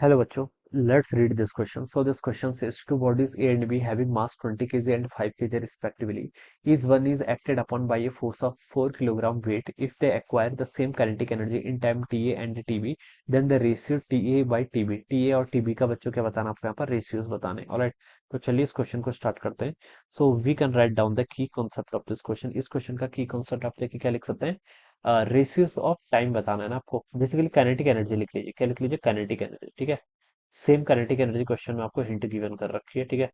Hello बच्चों, let's read this question. So this question says two bodies A and B having mass 20 kg and 5 kg respectively. Each one is acted upon by a force of 4 kilogram weight. If they acquire the same kinetic energy in time TA and TB, then the ratio TA by TB. TA और TB का बच्चों क्या बताना आपको यहाँ पर ratios बताने. Alright, तो चलिए इस क्वेश्चन को स्टार्ट करते हैं. So we can write down the key concept of this question. इस क्वेश्चन का की कॉन्सेप्ट आप देखिए क्या लिख सकते हैं. रेशियोज ऑफ टाइम बताना है ना आपको. बेसिकली काइनेटिक एनर्जी लिख लीजिए. क्या लिख लीजिए? Kinetic energy. ठीक है. सेम काइनेटिक एनर्जी क्वेश्चन में आपको हिंट गिवन कर रखी है. ठीक है.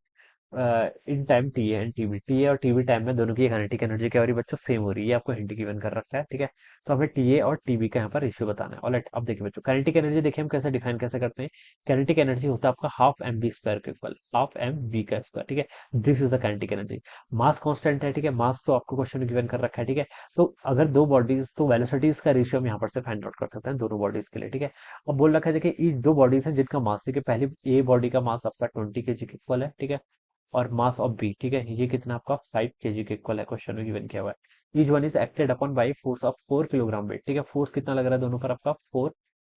इन time T A and TB, T A और टीबी टाइम में दोनों की काइनेटिक एनर्जी क्या हो रही है बच्चों? सेम हो रही है. ये आपको हिंट गिवन कर रखा है. ठीक है. तो हमें टी ए और टीबी का यहाँ पर रेशियो बताना है. ऑलराइट, अब देखिए बच्चों, काइनेटिक एनर्जी देखिए हम कैसे डिफाइन कैसे करते हैं. काइनेटिक एनर्जी होता है आपका हाफ एम बी स्क्वायर के इक्वल, हाफ एम बी का स्क्वायर. ठीक है. This is the kinetic energy. Mass constant है. ठीक है. मास तो आपको क्वेश्चन में गिवन कर रखा है. ठीक है. तो अगर दो बॉडीज, तो वेलोसिटीज का रेशियो हम यहाँ पर से फाइंड आउट कर सकते हैं दोनों बॉडीज के लिए. ठीक है. अब बोल रखा है देखिए, ये दो बॉडीज हैं जिनका मास, देखिए पहली ए बॉडी का मास आपका 20 kg के इक्वल है. ठीक है. और मास ऑफ बी, ठीक है, ये कितना आपका 5 kg के इक्वल है. क्वेश्चन में गिवन किया हुआ है. Each one is acted upon by force of 4 kilogram weight. ठीक है. फोर्स कितना लग रहा है दोनों पर आपका? 4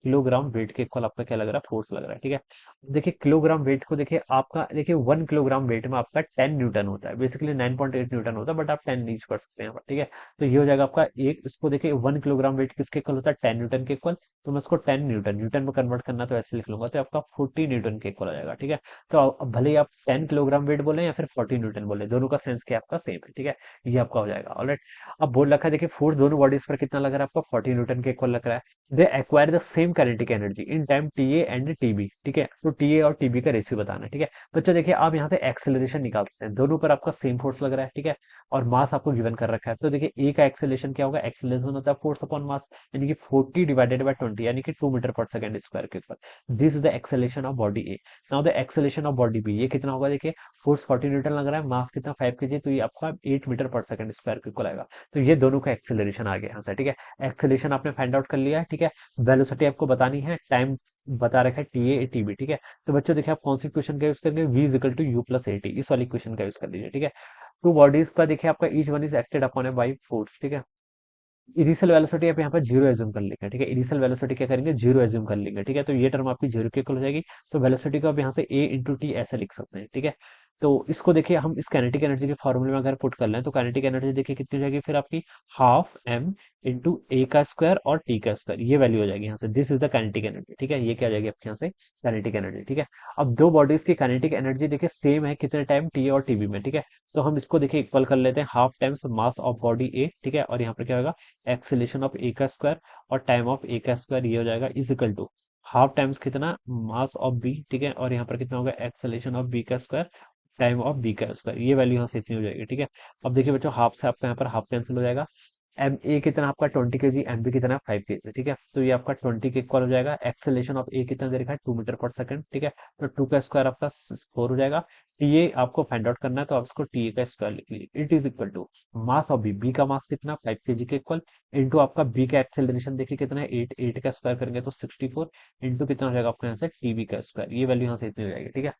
किलोग्राम वेट के इक्वल आपका क्या लग रहा है? फोर्स लग रहा है. ठीक है. देखिए किलोग्राम वेट को देखिए आपका, देखिए 1 किलोग्राम वेट में आपका 10 न्यूटन होता है. बेसिकली 9.8 न्यूटन होता है, बट आप 10 यूज कर सकते हैं यहाँ पर. ठीक है. तो ये हो जाएगा आपका एक. इसको देखिए 1 किलोग्राम वेट किसके इक्वल होता है? 10 न्यूटन के इक्वल. तो मैं इसको 10 न्यूटन, न्यूटन में कन्वर्ट करना तो ऐसे लिख लूंगा, तो आपका 40 न्यूटन के इक्वल आ जाएगा. ठीक है. तो अब भले ही आप 10 किलोग्राम वेट बोले या फिर 40 न्यूटन बोले, दोनों का सेंस क्या आपका सेम है. ठीक है. ये आपका हो जाएगा. ऑलराइट. अब बोल रखा है देखिए, फोर्स दोनों बॉडीज पर कितना लग रहा है आपका? 40 न्यूटन के इक्वल लग रहा है. They acquire the same kinetic energy in time T A and TB. ठीक है. तो टी ए और टीबी का रेशियो बताना है. ठीक है. बच्चों देखिए, आप यहाँ से एक्सेलरेशन निकाल सकते हैं. दोनों पर आपका सेम फोर्स लग रहा है. ठीक है. और मास आपको गिवन कर रखा है. तो देखिए ए का एक्सेलरेशन क्या होगा? एक्सेलरेशन होता है फोर्स अपॉन मास, यानी कि 40 डिवाइडेड बाय 20, यानी कि 2 मीटर पर सेकंड स्क्वायर के ऊपर. This is the acceleration of body A. Now the acceleration of body B, ये कितना होगा? देखिए फोर्स 40 न्यूटन लग रहा है, मास कितना 5 kg, तो ये आपका 8 मीटर पर सेकंड स्क्वायर के इक्वल आएगा. तो ये दोनों का एक्सेलरेशन आ गया यहाँ से. ठीक है. एक्सेलरेशन आपने फाइंड आउट कर लिया है. ठीक है. वेलोसिटी आपको बतानी है, टाइम बता रखा है टी ए टी बी. ठीक है. तो बच्चों देखिए, आप कौन सी क्वेश्चन का यूज करेंगे? v equal to U plus A T, इस वाली क्वेश्चन का यूज कर लीजिए. ठीक है. टू बॉडीज का देखिए आपका each one is acted upon A by force. ठीक है. इनिशियल वेलोसिटी आप यहाँ पर जीरो एज्यूम कर लेंगे. ठीक है. इनिशियल वेलोसिटी क्या करेंगे? जीरो एज्यूम कर लेंगे. ठीक है. तो ये टर्म आपकी जीरो के इक्वल हो जाएगी. तो वेलोसिटी को आप यहाँ से ए इंटू टी ऐसे लिख सकते हैं. ठीक है. तो इसको देखिए हम इस काइनेटिक एनर्जी के फॉर्मूले में अगर पुट कर लें, तो काइनेटिक एनर्जी देखिए कितनी हो जाएगी फिर आपकी? हाफ एम इंटू ए का स्क्वायर और टी का स्क्वायर, ये वैल्यू हो जाएगी यहाँ से. This is the kinetic energy. ठीक है. ये क्या आ जाएगी आपके यहाँ से? Kinetic energy. ठीक है. अब दो बॉडीज की काइनेटिक एनर्जी देखिए सेम है कितने टाइम टी और टीबी में. ठीक है. तो हम इसको देखिए इक्वल कर लेते हैं, half times mass of body A. ठीक है. और यहाँ पर क्या होगा? एक्सेलेरेशन ऑफ ए का स्क्वायर और टाइम ऑफ ए का स्क्वायर, ये हो जाएगा is equal to half times कितना? Mass of B. ठीक है. और यहाँ पर कितना होगा? एक्सेलेरेशन ऑफ बी का स्क्वायर, टाइम ऑफ बी का स्क्वायर. ये वैल्यू यहाँ से इतनी हो जाएगी. ठीक है. अब देखिए बच्चों, हाफ से आपका यहाँ पर हाफ कैंसिल हो जाएगा. एम ए कितना आपका 20 kg, एम बी कितना 5 kg. ठीक है. तो ये आपका 20 के इक्वल हो जाएगा. एक्सेलेरेशन ऑफ ए कितना दे रखा है? 2 मीटर पर सेकंड. ठीक है. तो 2 का स्क्वायर आपका 4 हो जाएगा. टी ए आपको फाइंड आउट करना है, तो आप इसको टी ए का स्क्वायर लिख लीजिए. It is equal to mass of B, B का मास कितना? 5 kg के इक्वल, इंटू आपका बी का एक्सेलरेशन देखिए कितना है? 8, 8 का स्क्वायर करेंगे तो 64, इंटू कितना हो जाएगा आपका यहाँ से? टीबी का स्क्वायर. ये वैल्यू यहाँ से इतनी हो जाएगी. ठीक है.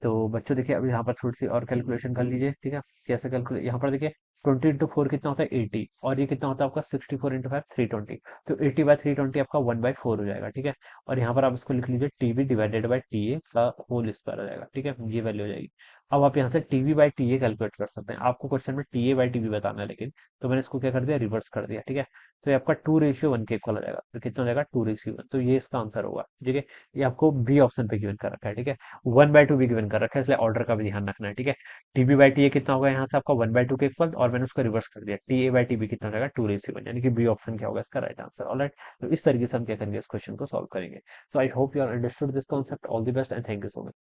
तो बच्चों देखिए, अब यहाँ पर थोड़ी सी और कैलकुलेशन कर लीजिए. ठीक है. कैसे कैलकुलेट? यहाँ पर देखिए 20 इंटू 4 कितना होता है? 80. और ये कितना होता है आपका? 64 इंटू 5, 320. तो 80/320 आपका 1/4 हो जाएगा. ठीक है. और यहाँ पर आप इसको लिख लीजिए TB divided by T A का होल स्क्वायर हो जाएगा. ठीक है. ये वैल्यू हो जाएगी. अब आप यहाँ से TB by T A calculate कर सकते हैं. आपको क्वेश्चन में टी ए बाई टीबी बताना है, लेकिन तो मैंने इसको क्या कर दिया? रिवर्स कर दिया. ठीक है. तो ये आपका 2:1 के इक्वल हो जाएगा. तो कितना हो जाएगा? 2:1. तो ये इसका आंसर होगा. ठीक है. ये आपको बी ऑप्शन पे गिवन कर रखा है. ठीक है. 1/2 भी गिवन कर रखा है, इसलिए ऑर्डर का भी ध्यान रखना है. ठीक है. टीबी बाई टी ए कितना होगा यहाँ से आपका? 1/2 के इक्वल, और मैंने उसको रिवर्स कर दिया. टी ए बाई टीबी कितना हो जाएगा? 2:1, यानी कि बी ऑप्शन क्या होगा इसका राइट आंसर. ऑलराइट. तो इस तरीके से हम क्या करेंगे? इस क्वेश्चन को सॉल्व करेंगे. So I hope you are understood this concept. All the best and thank you so much.